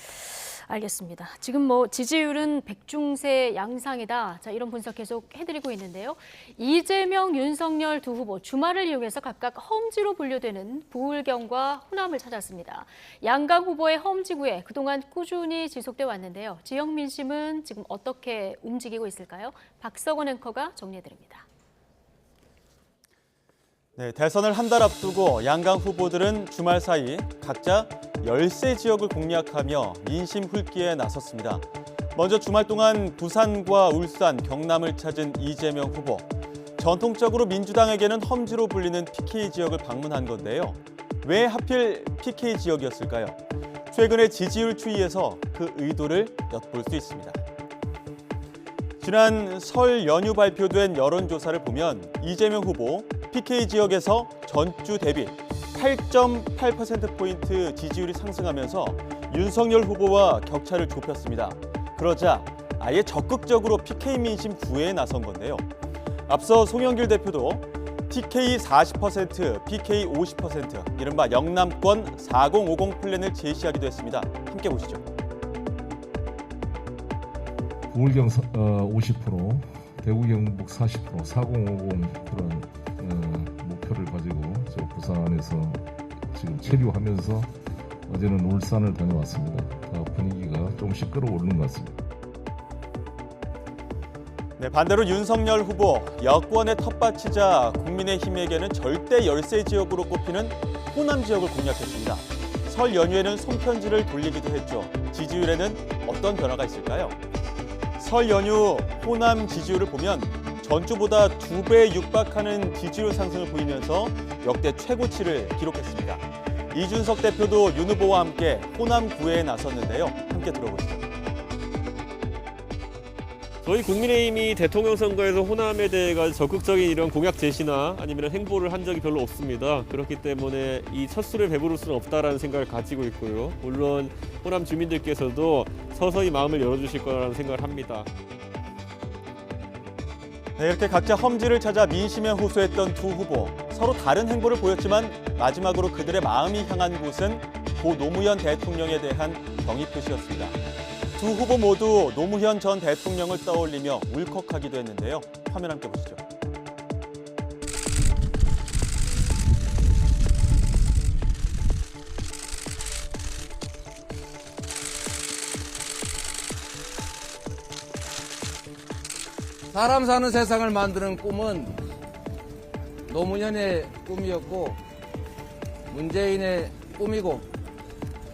알겠습니다. 지금 뭐 지지율은 백중세 양상이다. 자, 이런 분석 계속 해드리고 있는데요. 이재명, 윤석열 두 후보 주말을 이용해서 각각 험지로 분류되는 부울경과 호남을 찾았습니다. 양강 후보의 험지구에 그동안 꾸준히 지속돼 왔는데요. 지역 민심은 지금 어떻게 움직이고 있을까요? 박석원 앵커가 정리해드립니다. 네, 대선을 한 달 앞두고 양강 후보들은 주말 사이 각자 열세 지역을 공략하며 민심 훑기에 나섰습니다. 먼저 주말 동안 부산과 울산, 경남을 찾은 이재명 후보. 전통적으로 민주당에게는 험지로 불리는 PK 지역을 방문한 건데요. 왜 하필 PK 지역이었을까요? 최근의 지지율 추이에서 그 의도를 엿볼 수 있습니다. 지난 설 연휴 발표된 여론조사를 보면 이재명 후보 PK 지역에서 전주 대비 8.8%포인트 지지율이 상승하면서 윤석열 후보와 격차를 좁혔습니다. 그러자 아예 적극적으로 PK 민심 구애에 나선 건데요. 앞서 송영길 대표도 TK 40%, PK 50%, 이른바 영남권 4050 플랜을 제시하기도 했습니다. 함께 보시죠. 부울경 50%, 대구 경북 40%, 4050 그런 목표를 가지고 저 부산에서 지금 체류하면서 어제는 울산을 다녀왔습니다. 분위기가 조금씩 끌어오르는 것 같습니다. 네, 반대로 윤석열 후보, 여권의 텃밭이자 국민의힘에게는 절대 열세 지역으로 꼽히는 호남 지역을 공략했습니다. 설 연휴에는 손편지를 돌리기도 했죠. 지지율에는 어떤 변화가 있을까요? 설 연휴 호남 지지율을 보면 전주보다 2배 육박하는 지지율 상승을 보이면서 역대 최고치를 기록했습니다. 이준석 대표도 윤 후보와 함께 호남 구애에 나섰는데요. 함께 들어보시죠. 저희 국민의힘이 대통령 선거에서 호남에 대해 적극적인 이런 공약 제시나 아니면 행보를 한 적이 별로 없습니다. 그렇기 때문에 이 첫 술에 배부를 수는 없다라는 생각을 가지고 있고요. 물론 호남 주민들께서도 서서히 마음을 열어주실 거라는 생각을 합니다. 네, 이렇게 각자 험지를 찾아 민심에 호소했던 두 후보. 서로 다른 행보를 보였지만 마지막으로 그들의 마음이 향한 곳은 고 노무현 대통령에 대한 경의 표시였습니다. 두 후보 모두 노무현 전 대통령을 떠올리며 울컥하기도 했는데요. 화면 함께 보시죠. 사람 사는 세상을 만드는 꿈은 노무현의 꿈이었고 문재인의 꿈이고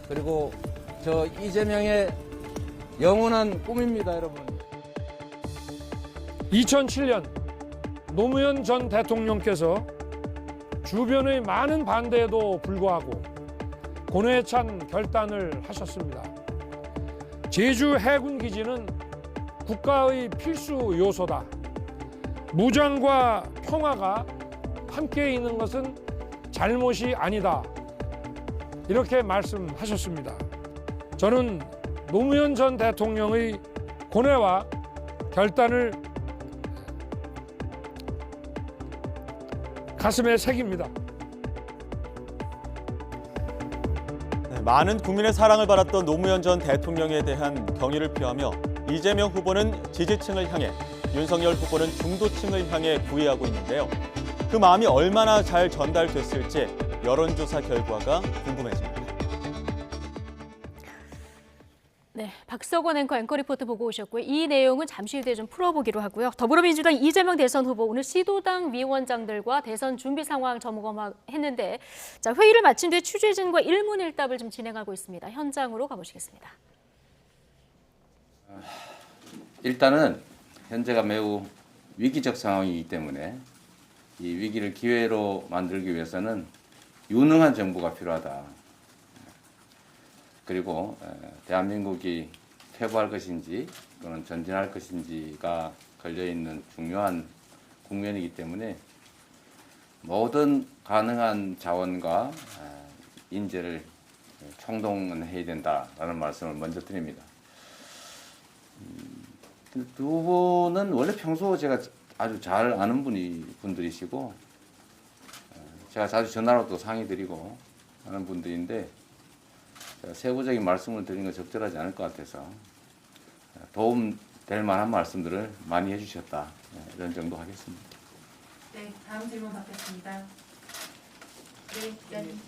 그리고 저 이재명의 영원한 꿈입니다, 여러분. 2007년 노무현 전 대통령께서 주변의 많은 반대에도 불구하고 고뇌에 찬 결단을 하셨습니다. 제주 해군 기지는 국가의 필수 요소다. 무장과 평화가 함께 있는 것은 잘못이 아니다. 이렇게 말씀하셨습니다. 저는 노무현 전 대통령의 고뇌와 결단을 가슴에 새깁니다. 네, 많은 국민의 사랑을 받았던 노무현 전 대통령에 대한 경의를 표하며 이재명 후보는 지지층을 향해, 윤석열 후보는 중도층을 향해 구애하고 있는데요. 그 마음이 얼마나 잘 전달됐을지 여론조사 결과가 궁금해집니다. 네, 박석원 앵커 리포트 보고 오셨고요. 이 내용은 잠시 후에 좀 풀어보기로 하고요. 더불어민주당 이재명 대선 후보 오늘 시도당 위원장들과 대선 준비 상황 점검했는데 자, 회의를 마친 뒤에 취재진과 일문일답을 좀 진행하고 있습니다. 현장으로 가보시겠습니다. 일단은 현재가 매우 위기적 상황이기 때문에 이 위기를 기회로 만들기 위해서는 유능한 정부가 필요하다. 그리고 대한민국이 퇴보할 것인지 또는 전진할 것인지가 걸려있는 중요한 국면이기 때문에 모든 가능한 자원과 인재를 총동원해야 된다라는 말씀을 먼저 드립니다. 두 분은 원래 평소 제가 아주 잘 아는 분들이시고 제가 자주 전화로 또 상의드리고 하는 분들인데 제가 세부적인 말씀을 드리는 건 적절하지 않을 것 같아서 도움 될 만한 말씀들을 많이 해주셨다. 이런 정도 하겠습니다. 네, 다음 질문 받겠습니다. 네, 기자님.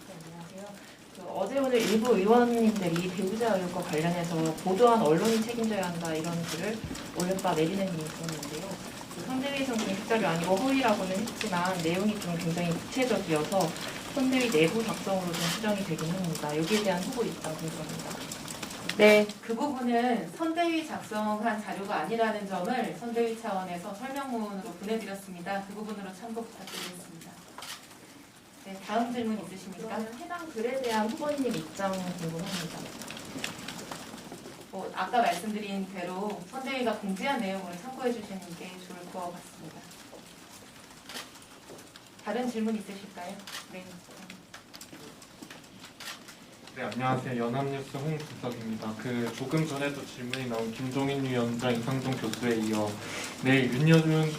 네, 안녕하세요. 어제 오늘 일부 의원님들이 배우자 의혹과 관련해서 보도한 언론이 책임져야 한다 이런 글을 올렸다 내리는 일이 있었는데요. 선대위 성분이 흑자료 아니고 허위라고는 했지만 내용이 좀 굉장히 구체적이어서 선대위 내부 작성으로 좀 수정이 되긴 합니다. 여기에 대한 후보 입장 궁금합니다. 네, 그 부분은 선대위 작성한 자료가 아니라는 점을 선대위 차원에서 설명문으로 보내드렸습니다. 그 부분으로 참고 부탁드리겠습니다. 네, 다음 질문 있으십니까? 해당 글에 대한 후보님 입장 궁금합니다. 아까 말씀드린 대로 선대위가 공지한 내용을 참고해 주시는 게 좋을 것 같습니다. 다른 질문 있으실까요? 네. 네, 안녕하세요. 연합뉴스 홍수석입니다. 조금 전에도 질문이 나온 김종인 위원장, 이상종 교수에 이어 내일 윤여준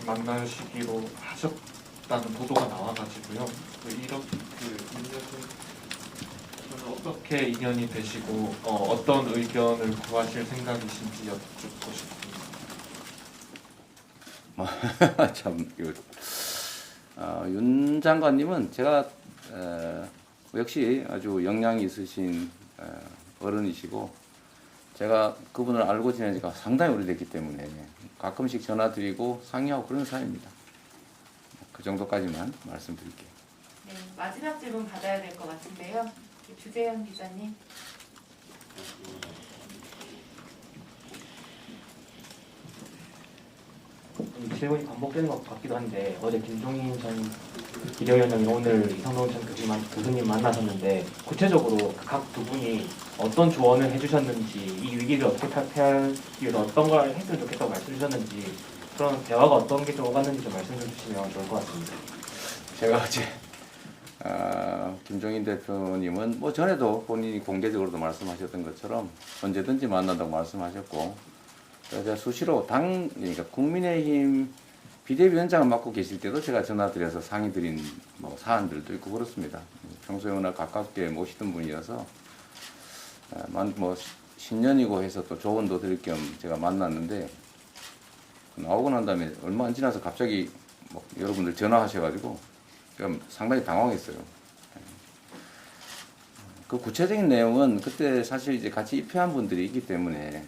만나시기로 하셨다는 보도가 나와가지고요. 이렇게 윤여준 어떻게 인연이 되시고 어떤 의견을 구하실 생각이신지 여쭙고 싶습니다. 참, 윤 장관님은 제가 역시 아주 역량이 있으신 어른이시고 제가 그분을 알고 지낸 지가 상당히 오래됐기 때문에 가끔씩 전화드리고 상의하고 그런 사이입니다. 그 정도까지만 말씀드릴게요. 네, 마지막 질문 받아야 될 것 같은데요. 주재현 기자님. 질문이 반복되는 것 같기도 한데 어제 김종인 전 비대위원장이 오늘 이상동 전 교수님 만나셨는데 구체적으로 각 두 분이 어떤 조언을 해주셨는지 이 위기를 어떻게 탈피하기 위해서 어떤 걸 했으면 좋겠다고 말씀 주셨는지 그런 대화가 어떤 게 좀 오갔는지 좀 말씀 좀 주시면 좋을 것 같습니다. 제가 어제 김종인 대표님은 뭐 전에도 본인이 공개적으로도 말씀하셨던 것처럼 언제든지 만난다고 말씀하셨고 제가 수시로 그러니까 국민의힘 비대위원장을 맡고 계실 때도 제가 전화드려서 상의드린 뭐 사안들도 있고 그렇습니다. 평소에 워낙 가깝게 모시던 분이어서 뭐 신년이고 해서 또 조언도 드릴 겸 제가 만났는데 나오고 난 다음에 얼마 안 지나서 갑자기 뭐 여러분들 전화하셔가지고 제가 상당히 당황했어요. 그 구체적인 내용은 그때 사실 이제 같이 입회한 분들이 있기 때문에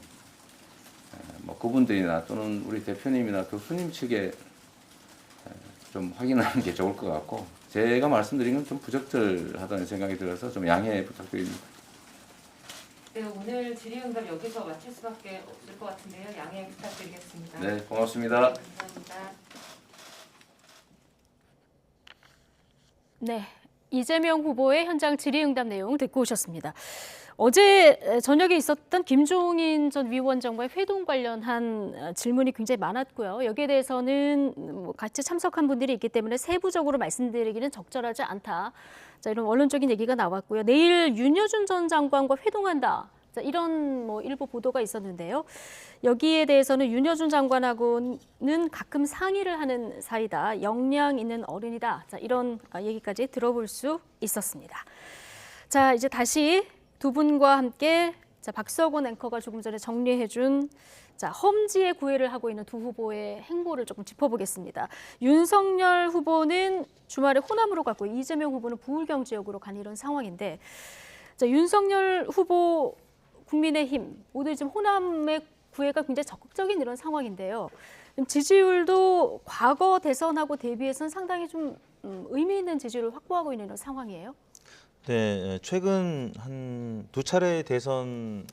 뭐 그분들이나 또는 우리 대표님이나 교수님 측에 좀 확인하는 게 좋을 것 같고 제가 말씀드린 건 좀 부적절하다는 생각이 들어서 좀 양해 부탁드립니다. 네, 오늘 질의응답 여기서 마칠 수밖에 없을 것 같은데요. 양해 부탁드리겠습니다. 네, 고맙습니다. 네, 감사합니다. 네, 이재명 후보의 현장 질의응답 내용 듣고 오셨습니다. 어제 저녁에 있었던 김종인 전 위원장과의 회동 관련한 질문이 굉장히 많았고요. 여기에 대해서는 같이 참석한 분들이 있기 때문에 세부적으로 말씀드리기는 적절하지 않다. 자, 이런 원론적인 얘기가 나왔고요. 내일 윤여준 전 장관과 회동한다. 자, 이런 일부 보도가 있었는데요. 여기에 대해서는 윤여준 장관하고는 가끔 상의를 하는 사이다. 역량 있는 어른이다. 자, 이런 얘기까지 들어볼 수 있었습니다. 자, 이제 다시 두 분과 함께 박서곤 앵커가 조금 전에 정리해준 험지의 구애를 하고 있는 두 후보의 행보를 조금 짚어보겠습니다. 윤석열 후보는 주말에 호남으로 갔고 이재명 후보는 부울경 지역으로 간 이런 상황인데 윤석열 후보, 국민의힘 모두 지금 호남의 구애가 굉장히 적극적인 이런 상황인데요. 지지율도 과거 대선하고 대비해서는 상당히 좀 의미 있는 지지율을 확보하고 있는 이런 상황이에요. 네, 최근 한 두 차례 대선을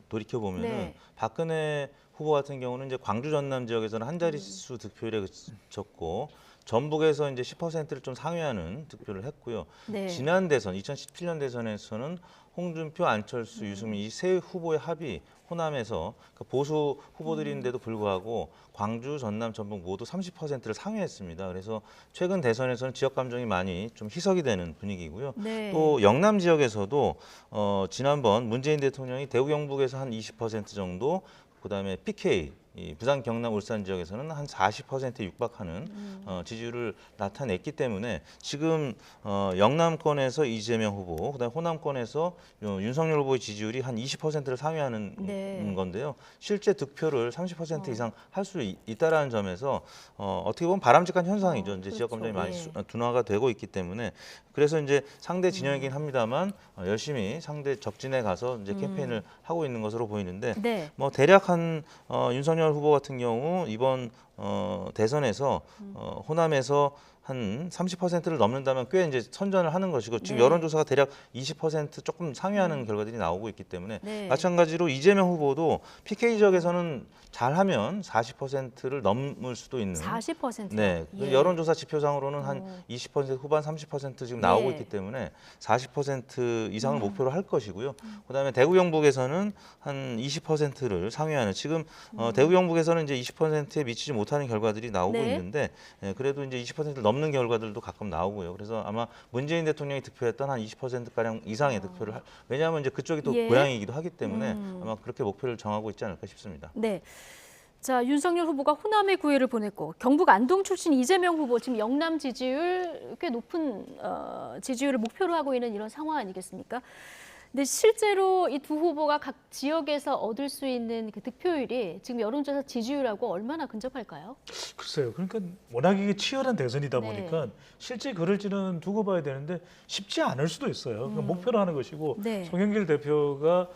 돌이켜 보면은 네. 박근혜 후보 같은 경우는 이제 광주 전남 지역에서는 한 자릿수 득표율에 그쳤고 전북에서 이제 10%를 좀 상회하는 득표를 했고요. 네. 지난 대선 2017년 대선에서는 홍준표, 안철수, 유승민 이 세 후보의 합이 호남에서 보수 후보들인데도 불구하고 광주, 전남, 전북 모두 30%를 상회했습니다. 그래서 최근 대선에서는 지역 감정이 많이 좀 희석이 되는 분위기고요. 네. 또 영남 지역에서도 지난번 문재인 대통령이 대구 경북에서 한 20% 정도, 그다음에 PK 이 부산, 경남, 울산 지역에서는 한 40%에 육박하는 지지율을 나타냈기 때문에 지금 영남권에서 이재명 후보, 그다음에 호남권에서 윤석열 후보의 지지율이 한 20%를 상회하는 네. 건데요. 실제 득표를 30% 이상 할 수 있다라는 점에서 어떻게 보면 바람직한 현상이죠. 이제 지역 감정이 많이 둔화가 되고 있기 때문에 그래서 이제 상대 진영이긴 합니다만 열심히 상대 적진에 가서 이제 캠페인을 하고 있는 것으로 보이는데 네. 뭐 대략 한 윤석열 후보 같은 경우 이번 대선에서 호남에서 한 30%를 넘는다면 꽤 이제 선전을 하는 것이고 지금 네. 여론조사가 대략 20% 조금 상회하는 결과들이 나오고 있기 때문에 네. 마찬가지로 이재명 후보도 PK 지역에서는 잘하면 40%를 넘을 수도 있는 40%요? 네, 예. 여론조사 지표상으로는 한 20% 후반 30% 지금 나오고 예. 있기 때문에 40% 이상을 목표로 할 것이고요. 그다음에 대구 경북에서는 한 20%를 상회하는 지금 대구 경북에서는 이제 20%에 미치지 못하는 결과들이 나오고 네. 있는데 그래도 이제 20%를 넘는 결과들도 가끔 나오고요. 그래서 아마 문재인 대통령이 득표했던 한 20%가량 이상의 득표를 왜냐하면 이제 그쪽이 또 예. 고향이기도 하기 때문에 아마 그렇게 목표를 정하고 있지 않을까 싶습니다. 네. 자, 윤석열 후보가 호남에 구애를 보냈고 경북 안동 출신 이재명 후보 지금 영남 지지율 꽤 높은 지지율을 목표로 하고 있는 이런 상황 아니겠습니까? 근데 실제로 이 두 후보가 각 지역에서 얻을 수 있는 그 득표율이 지금 여론조사 지지율하고 얼마나 근접할까요? 글쎄요. 그러니까 워낙 이게 치열한 대선이다 네. 보니까 실제 그럴지는 두고 봐야 되는데 쉽지 않을 수도 있어요. 그러니까 목표로 하는 것이고 네. 송영길 대표가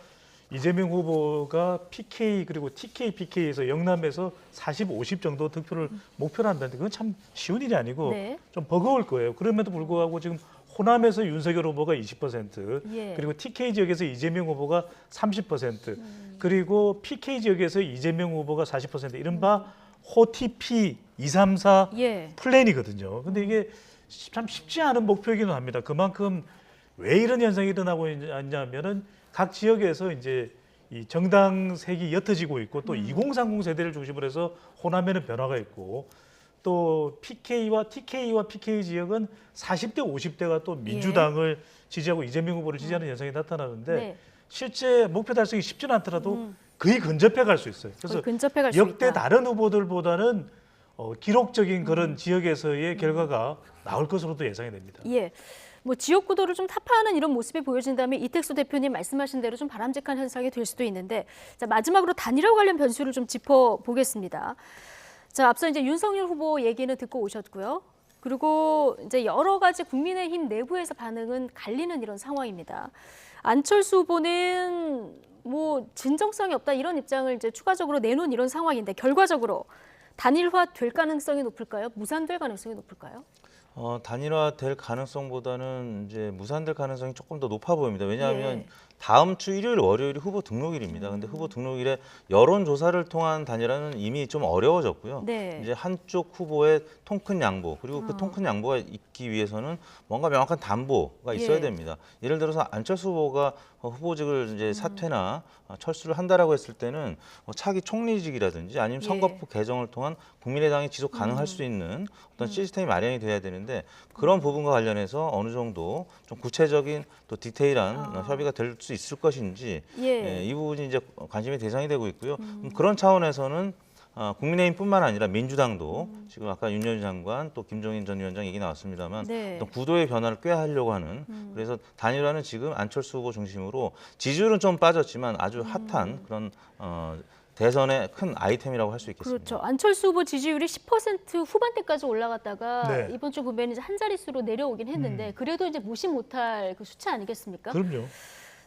이재명 후보가 PK 그리고 TK, PK에서 영남에서 40, 50 정도 득표를 목표로 한다는데 그건 참 쉬운 일이 아니고 네. 좀 버거울 거예요. 그럼에도 불구하고 지금 호남에서 윤석열 후보가 20%, 예. 그리고 TK 지역에서 이재명 후보가 30%, 그리고 PK 지역에서 이재명 후보가 40%, 이른바 호TP 234 예. 플랜이거든요. 근데 이게 참 쉽지 않은 목표이기는 합니다. 그만큼 왜 이런 현상이 일어나고 있냐면은 각 지역에서 이제 이 정당색이 옅어지고 있고 또 2030 세대를 중심으로 해서 호남에는 변화가 있고 또 PK와 TK와 PK 지역은 40대 50대가 또 민주당을 지지하고 이재명 후보를 지지하는 현상이 나타나는데 네. 실제 목표 달성이 쉽지는 않더라도 거의 근접해 갈 수 있어요. 그래서 근접해 갈수 역대 있다. 다른 후보들보다는 기록적인 그런 지역에서의 결과가 나올 것으로도 예상이 됩니다. 예. 뭐 지역 구도를 좀 타파하는 이런 모습이 보여진다면 이택수 대표님 말씀하신 대로 좀 바람직한 현상이 될 수도 있는데 자, 마지막으로 단일화 관련 변수를 좀 짚어보겠습니다. 자, 앞서 이제 윤석열 후보 얘기는 듣고 오셨고요. 그리고 이제 여러 가지 국민의힘 내부에서 반응은 갈리는 이런 상황입니다. 안철수 후보는 뭐 진정성이 없다 이런 입장을 이제 추가적으로 내놓은 이런 상황인데 결과적으로 단일화 될 가능성이 높을까요? 무산될 가능성이 높을까요? 단일화될 가능성보다는 이제 무산될 가능성이 조금 더 높아 보입니다. 왜냐하면 예. 다음 주 일요일, 월요일이 후보 등록일입니다. 근데 후보 등록일에 여론조사를 통한 단일화는 이미 좀 어려워졌고요. 네. 이제 한쪽 후보의 통큰 양보, 그리고 그 통큰 양보가 있기 위해서는 뭔가 명확한 담보가 있어야 예. 됩니다. 예를 들어서 안철수 후보가 후보직을 이제 사퇴나 철수를 한다라고 했을 때는 차기 총리직이라든지 아니면 선거법 개정을 통한 국민의당이 지속 가능할 수 있는 어떤 시스템이 마련이 돼야 되는데 그런 부분과 관련해서 어느 정도 좀 구체적인 또 디테일한 협의가 될 수 있을 것인지 예. 이 부분이 이제 관심의 대상이 되고 있고요. 그런 차원에서는 국민의힘뿐만 아니라 민주당도 지금 아까 윤여준 장관 또 김종인 전 위원장 얘기 나왔습니다만 네. 어떤 구도의 변화를 꾀하려고 하는 그래서 단일화는 지금 안철수 후보 중심으로 지지율은 좀 빠졌지만 아주 핫한 그런 대선의 큰 아이템이라고 할 수 있겠습니다. 그렇죠. 안철수 후보 지지율이 10% 후반대까지 올라갔다가 네. 이번 주 보면 이제 한 자릿수로 내려오긴 했는데 그래도 이제 무시 못할 그 수치 아니겠습니까? 그럼요.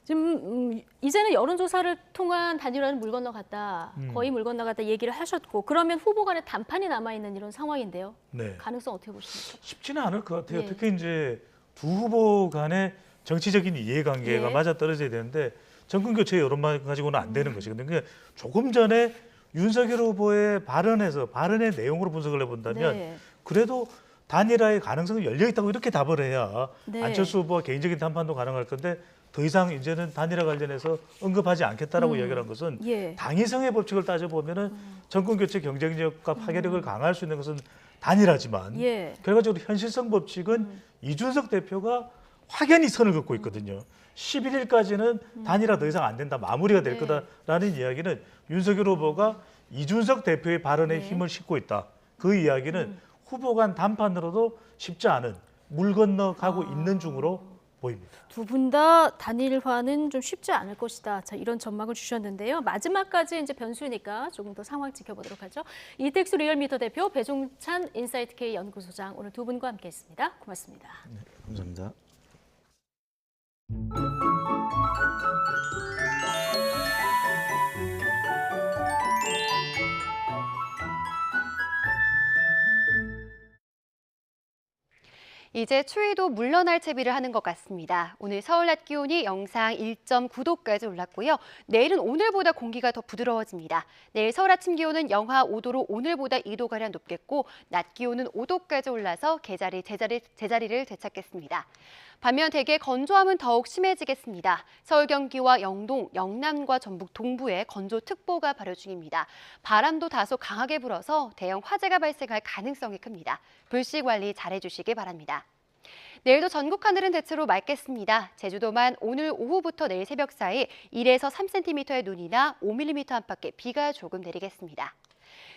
지금 이제는 여론조사를 통한 단일화는 물 건너갔다. 거의 물 건너갔다 얘기를 하셨고 그러면 후보 간에 단판이 남아있는 이런 상황인데요. 네. 가능성 어떻게 보십니까? 쉽지는 않을 것 같아요. 예. 특히 이제 두 후보 간의 정치적인 이해관계가 예. 맞아떨어져야 되는데 정권 교체 여론만 가지고는 안 되는 것이거든요. 그러니까 조금 전에 윤석열 후보의 발언의 내용으로 분석을 해본다면 네. 그래도 단일화의 가능성이 열려 있다고 이렇게 답을 해야 네. 안철수 후보와 개인적인 담판도 가능할 건데 더 이상 이제는 단일화 관련해서 언급하지 않겠다라고 이야기를 한 것은 예. 당위성의 법칙을 따져보면은 정권 교체 경쟁력과 파괴력을 강화할 수 있는 것은 단일화지만 예. 결과적으로 현실성 법칙은 이준석 대표가 확연히 선을 긋고 있거든요. 11일까지는 단일화 더 이상 안 된다, 마무리가 될 네. 거다라는 이야기는 윤석열 후보가 이준석 대표의 발언에 힘을 싣고 있다. 그 이야기는 후보 간 단판으로도 쉽지 않은 물 건너가고 있는 중으로 보입니다. 두 분 다 단일화는 좀 쉽지 않을 것이다. 자, 이런 전망을 주셨는데요. 마지막까지 이제 변수니까 조금 더 상황 지켜보도록 하죠. 이택수 리얼미터 대표, 배종찬 인사이트K 연구소장 오늘 두 분과 함께했습니다. 고맙습니다. 네, 감사합니다. 이제 추위도 물러날 채비를 하는 것 같습니다. 오늘 서울 낮 기온이 영상 1.9도까지 올랐고요. 내일은 오늘보다 공기가 더 부드러워집니다. 내일 서울 아침 기온은 영하 5도로 오늘보다 2도가량 높겠고 낮 기온은 5도까지 올라서 제자리를 되찾겠습니다. 반면 대개 건조함은 더욱 심해지겠습니다. 서울 경기와 영동, 영남과 전북 동부에 건조특보가 발효 중입니다. 바람도 다소 강하게 불어서 대형 화재가 발생할 가능성이 큽니다. 불씨 관리 잘해주시기 바랍니다. 내일도 전국 하늘은 대체로 맑겠습니다. 제주도만 오늘 오후부터 내일 새벽 사이 1에서 3cm의 눈이나 5mm 안팎의 비가 조금 내리겠습니다.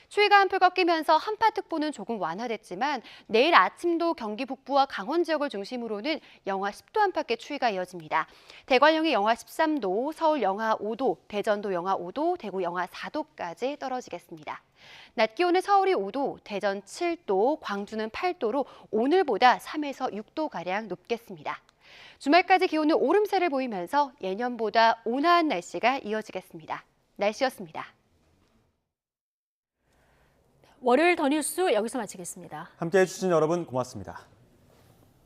추위가 한풀 꺾이면서 한파특보는 조금 완화됐지만 내일 아침도 경기 북부와 강원 지역을 중심으로는 영하 10도 안팎의 추위가 이어집니다. 대관령이 영하 13도, 서울 영하 5도, 대전도 영하 5도, 대구 영하 4도까지 떨어지겠습니다. 낮 기온은 서울이 5도, 대전 7도, 광주는 8도로 오늘보다 3에서 6도가량 높겠습니다. 주말까지 기온은 오름세를 보이면서 예년보다 온화한 날씨가 이어지겠습니다. 날씨였습니다. 월요일 더 뉴스 여기서 마치겠습니다. 함께해 주신 여러분 고맙습니다.